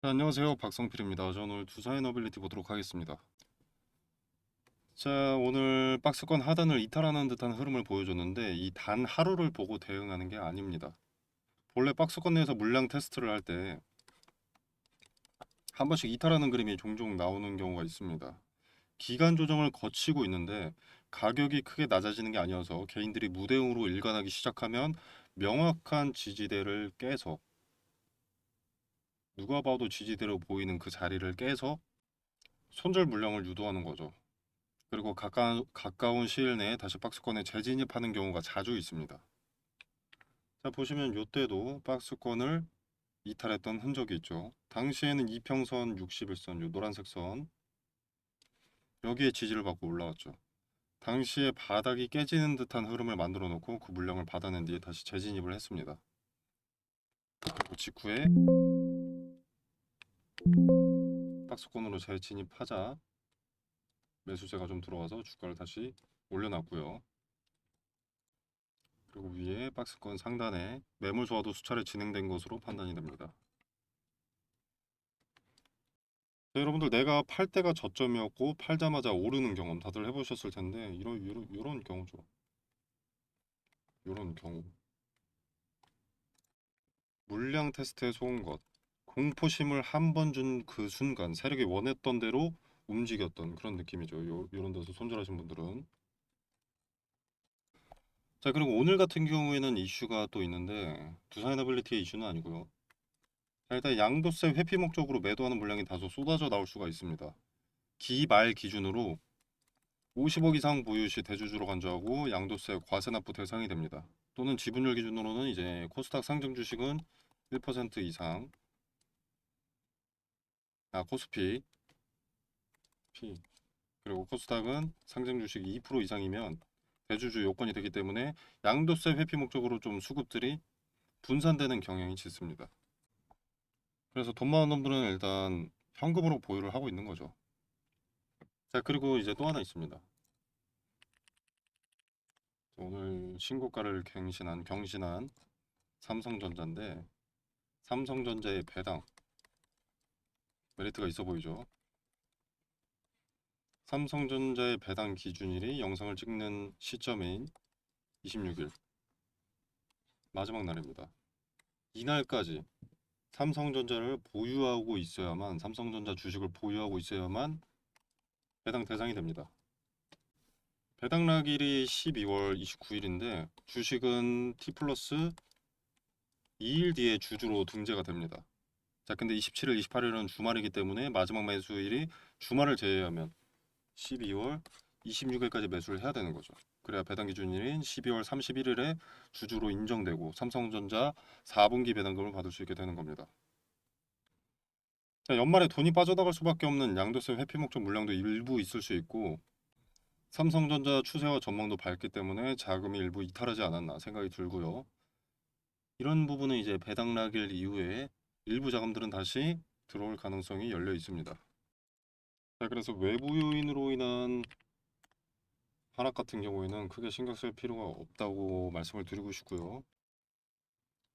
네, 안녕하세요. 박성필입니다. 저는 오늘 두사인 어빌리티 보도록 하겠습니다. 자, 오늘 박스권 하단을 이탈하는 듯한 흐름을 보여줬는데 이 단 하루를 보고 대응하는 게 아닙니다. 본래 박스권 내에서 물량 테스트를 할 때 한 번씩 이탈하는 그림이 종종 나오는 경우가 있습니다. 기간 조정을 거치고 있는데 가격이 크게 낮아지는 게 아니어서 개인들이 무대응으로 일관하기 시작하면 명확한 지지대를 깨서, 누가 봐도 지지대로 보이는 그 자리를 깨서 손절 물량을 유도하는 거죠. 그리고 가까운 시일 내에 다시 박스권에 재진입하는 경우가 자주 있습니다. 자, 보시면 이때도 박스권을 이탈했던 흔적이 있죠. 당시에는 이평선 61선, 요 노란색 선, 여기에 지지를 받고 올라왔죠. 당시에 바닥이 깨지는 듯한 흐름을 만들어 놓고 그 물량을 받아낸 뒤에 다시 재진입을 했습니다. 그리고 직후에 박스권으로 재진입하자 매수세가 좀 들어와서 주가를 다시 올려놨고요. 그리고 위에 박스권 상단에 매물 소화도 수차례 진행된 것으로 판단이 됩니다. 네, 여러분들 내가 팔 때가 저점이었고 팔자마자 오르는 경험 다들 해보셨을 텐데 이런 경우죠. 이런 경우 물량 테스트에 속은 것, 공포심을 한 번 준 그 순간 세력이 원했던 대로 움직였던 그런 느낌이죠. 요런 데서 손절하신 분들은. 자, 그리고 오늘 같은 경우에는 이슈가 또 있는데 두사이너빌리티의 이슈는 아니고요. 자, 일단 양도세 회피 목적으로 매도하는 물량이 다소 쏟아져 나올 수가 있습니다. 기말 기준으로 50억 이상 보유 시 대주주로 간주하고 양도세 과세 납부 대상이 됩니다. 또는 지분율 기준으로는 이제 코스닥 상증 주식은 1% 이상, 코스피, P, 그리고 코스닥은 상증 주식 2% 이상이면 대주주 요건이 되기 때문에 양도세 회피 목적으로 좀 수급들이 분산되는 경향이 짙습니다. 그래서 돈 많은 놈들은 일단 현금으로 보유를 하고 있는 거죠. 자, 그리고 이제 또 하나 있습니다. 오늘 신고가를 경신한 삼성전자인데 삼성전자의 배당 메리트가 있어 보이죠. 삼성전자의 배당 기준일이 영상을 찍는 시점인 26일 마지막 날입니다. 이날까지 삼성전자 주식을 보유하고 있어야만 배당 대상이 됩니다. 배당 날일이 12월 29일인데 주식은 T 플러스 2일 뒤에 주주로 등재가 됩니다. 자, 근데 27일, 28일은 주말이기 때문에 마지막 매수일이 주말을 제외하면 12월 26일까지 매수를 해야 되는 거죠. 그래야 배당 기준일인 12월 31일에 주주로 인정되고 삼성전자 4분기 배당금을 받을 수 있게 되는 겁니다. 자, 연말에 돈이 빠져나갈 수밖에 없는 양도세 회피 목적 물량도 일부 있을 수 있고 삼성전자 추세와 전망도 밝기 때문에 자금이 일부 이탈하지 않았나 생각이 들고요. 이런 부분은 이제 배당 낙일 이후에 일부 자금들은 다시 들어올 가능성이 열려 있습니다. 자, 그래서 외부 요인으로 인한 하락 같은 경우에는 크게 신경 쓸 필요가 없다고 말씀을 드리고 싶고요.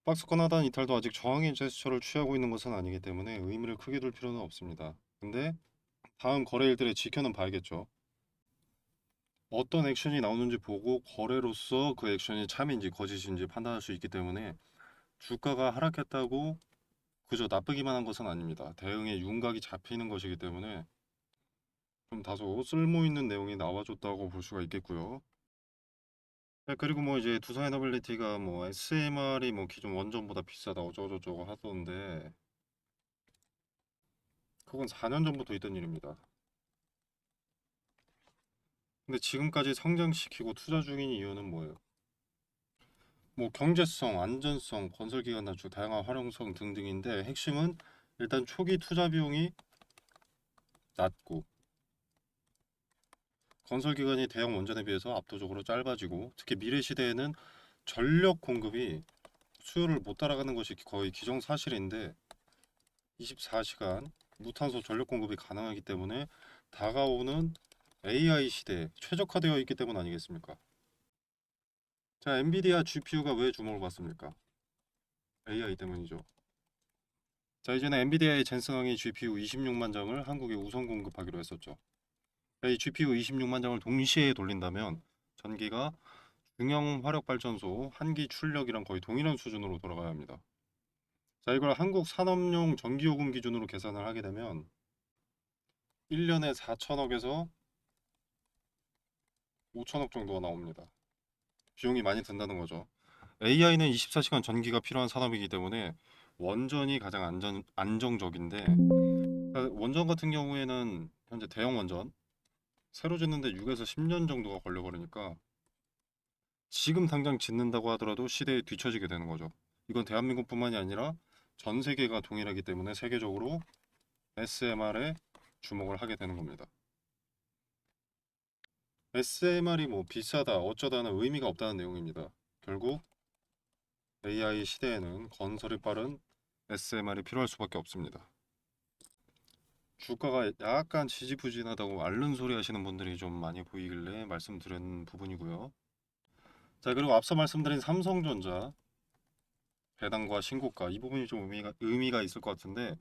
박스권 하단 이탈도 아직 저항의 제스처를 취하고 있는 것은 아니기 때문에 의미를 크게 둘 필요는 없습니다. 근데 다음 거래일들의 지켜는 봐야겠죠. 어떤 액션이 나오는지 보고 거래로서 그 액션이 참인지 거짓인지 판단할 수 있기 때문에 주가가 하락했다고 그저 나쁘기만 한 것은 아닙니다. 대응의 윤곽이 잡히는 것이기 때문에 좀 다소 쓸모 있는 내용이 나와줬다고 볼 수가 있겠고요. 네, 그리고 뭐 이제 두사이너빌리티가 뭐 SMR이 뭐 기존 원전보다 비싸다 어쩌고저쩌고 하던데 그건 4년 전부터 있던 일입니다. 근데 지금까지 성장시키고 투자 중인 이유는 뭐예요? 뭐 경제성, 안전성, 건설기간 단축, 다양한 활용성 등등인데 핵심은 일단 초기 투자 비용이 낮고 건설기간이 대형 원전에 비해서 압도적으로 짧아지고 특히 미래 시대에는 전력 공급이 수요를 못 따라가는 것이 거의 기정사실인데 24시간 무탄소 전력 공급이 가능하기 때문에 다가오는 AI 시대에 최적화되어 있기 때문 아니겠습니까? 자, 엔비디아 GPU가 왜 주목을 받습니까? AI 때문이죠. 자, 이제는 엔비디아의 젠슨왕이 GPU 26만 장을 한국에 우선 공급하기로 했었죠. 이 GPU 26만 장을 동시에 돌린다면 전기가 중형 화력 발전소 한기 출력이랑 거의 동일한 수준으로 돌아가야 합니다. 자, 이걸 한국 산업용 전기요금 기준으로 계산을 하게 되면 1년에 4천억에서 5천억 정도가 나옵니다. 비용이 많이 든다는 거죠. AI는 24시간 전기가 필요한 산업이기 때문에 원전이 가장 안정적인데, 원전 같은 경우에는 현재 대형 원전 새로 짓는데 6에서 10년 정도가 걸려버리니까 지금 당장 짓는다고 하더라도 시대에 뒤처지게 되는 거죠. 이건 대한민국뿐만이 아니라 전 세계가 동일하기 때문에 세계적으로 SMR에 주목을 하게 되는 겁니다. SMR이 뭐 비싸다 어쩌다는 의미가 없다는 내용입니다. 결국 AI 시대에는 건설이 빠른 SMR이 필요할 수밖에 없습니다. 주가가 약간 지지부진하다고 앓는 소리 하시는 분들이 좀 많이 보이길래 말씀드린 부분이고요. 자, 그리고 앞서 말씀드린 삼성전자 배당과 신고가 이 부분이 좀 의미가 있을 것 같은데,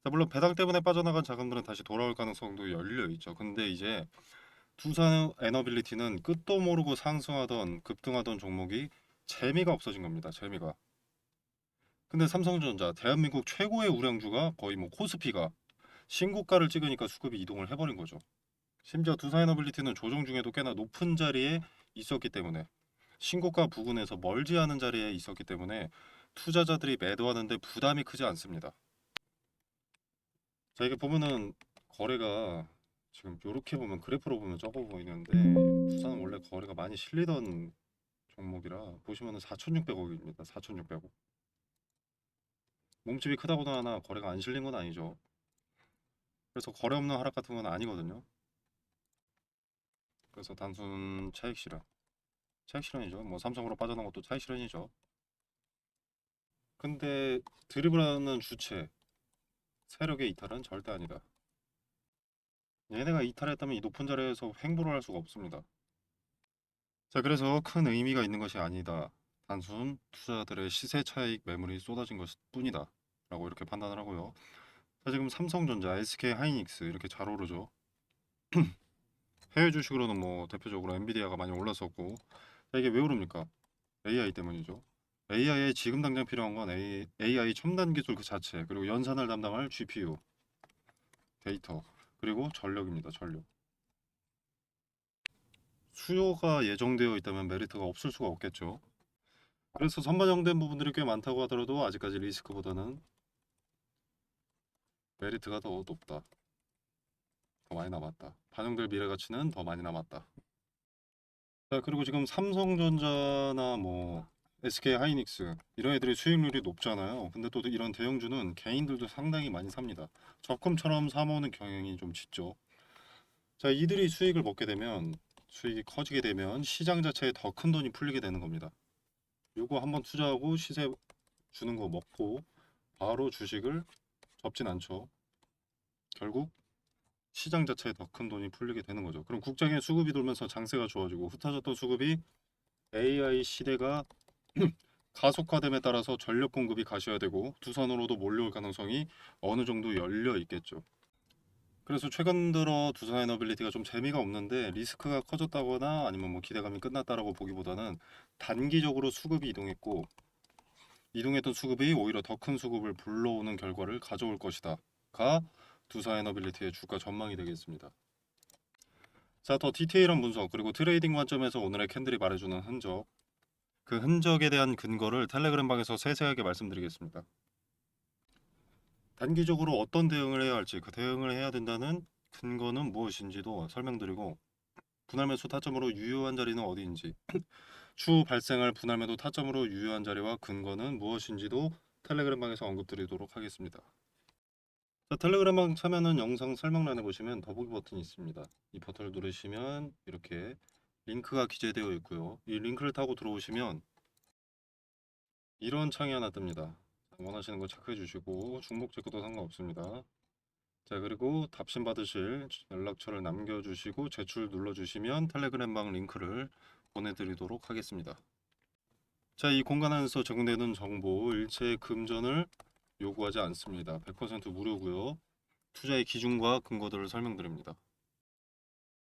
자, 물론 배당 때문에 빠져나간 자금들은 다시 돌아올 가능성도 열려 있죠. 근데 이제 두산 에너빌리티는 끝도 모르고 상승하던 급등하던 종목이 재미가 없어진 겁니다. 재미가. 근데 삼성전자 대한민국 최고의 우량주가 거의 뭐 코스피가 신고가를 찍으니까 수급이 이동을 해버린 거죠. 심지어 두산에너빌리티는 조정 중에도 꽤나 높은 자리에 있었기 때문에 신고가 부근에서 멀지 않은 자리에 있었기 때문에 투자자들이 매도하는데 부담이 크지 않습니다. 자, 이게 보면은 거래가 지금 이렇게 보면 그래프로 보면 적어 보이는데 두산은 원래 거래가 많이 실리던 종목이라 보시면은 4,600억입니다. 4,600억. 몸집이 크다고도 하나 거래가 안 실린 건 아니죠. 그래서 거래 없는 하락 같은 건 아니거든요. 그래서 단순 차익 실현. 차익 실현이죠. 뭐 삼성으로 빠져나온 것도 차익 실현이죠. 근데 드리블하는 주체, 세력의 이탈은 절대 아니다. 얘네가 이탈했다면 이 높은 자리에서 횡보를 할 수가 없습니다. 자, 그래서 큰 의미가 있는 것이 아니다. 단순 투자들의 시세 차익 매물이 쏟아진 것 뿐이다. 라고 이렇게 판단을 하고요. 자, 지금 삼성전자, SK 하이닉스 이렇게 잘 오르죠. 해외 주식으로는 뭐 대표적으로 엔비디아가 많이 올랐었고, 자, 이게 왜 오릅니까? AI 때문이죠. AI에 지금 당장 필요한 건 AI 첨단 기술 그 자체, 그리고 연산을 담당할 GPU, 데이터, 그리고 전력입니다. 전력. 수요가 예정되어 있다면 메리트가 없을 수가 없겠죠. 그래서 선반영된 부분들이 꽤 많다고 하더라도 아직까지 리스크보다는 메리트가 더 높다. 더 많이 남았다. 반영될 미래 가치는 더 많이 남았다. 자, 그리고 지금 삼성전자나 뭐 SK 하이닉스 이런 애들이 수익률이 높잖아요. 근데 또 이런 대형주는 개인들도 상당히 많이 삽니다. 적금처럼 사모으는 경향이 좀 짙죠. 자, 이들이 수익을 먹게 되면 수익이 커지게 되면 시장 자체에 더 큰 돈이 풀리게 되는 겁니다. 요거 한번 투자하고 시세 주는 거 먹고 바로 주식을 접진 않죠. 결국 시장 자체에 더 큰 돈이 풀리게 되는 거죠. 그럼 국장의 수급이 돌면서 장세가 좋아지고 흩어졌던 수급이 AI 시대가 가속화됨에 따라서 전력 공급이 가셔야되고 두산으로도 몰려올 가능성이 어느 정도 열려 있겠죠. 그래서 최근 들어 두산에너빌리티가 좀 재미가 없는데 리스크가 커졌다거나 아니면 뭐 기대감이 끝났다라고 보기보다는 단기적으로 수급이 이동했고 이동했던 수급이 오히려 더 큰 수급을 불러오는 결과를 가져올 것이다가 두산에너빌리티의 주가 전망이 되겠습니다. 자, 더 디테일한 분석 그리고 트레이딩 관점에서 오늘의 캔들이 말해주는 흔적, 그 흔적에 대한 근거를 텔레그램 방에서 세세하게 말씀드리겠습니다. 단기적으로 어떤 대응을 해야 할지, 그 대응을 해야 된다는 근거는 무엇인지도 설명드리고, 분할 매수 타점으로 유효한 자리는 어디인지, 추후 발생할 분할 매도 타점으로 유효한 자리와 근거는 무엇인지도 텔레그램 방에서 언급드리도록 하겠습니다. 자, 텔레그램 방 참여는 영상 설명란에 보시면 더보기 버튼이 있습니다. 이 버튼을 누르시면 이렇게 링크가 기재되어 있고요. 이 링크를 타고 들어오시면 이런 창이 하나 뜹니다. 원하시는 거 체크해 주시고 중복 체크도 상관없습니다. 자, 그리고 답신 받으실 연락처를 남겨주시고 제출 눌러주시면 텔레그램 방 링크를 보내드리도록 하겠습니다. 자, 이 공간 안에서 제공되는 정보 일체 금전을 요구하지 않습니다. 100% 무료고요. 투자의 기준과 근거들을 설명드립니다.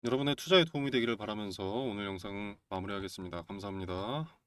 여러분의 투자에 도움이 되기를 바라면서 오늘 영상 마무리하겠습니다. 감사합니다.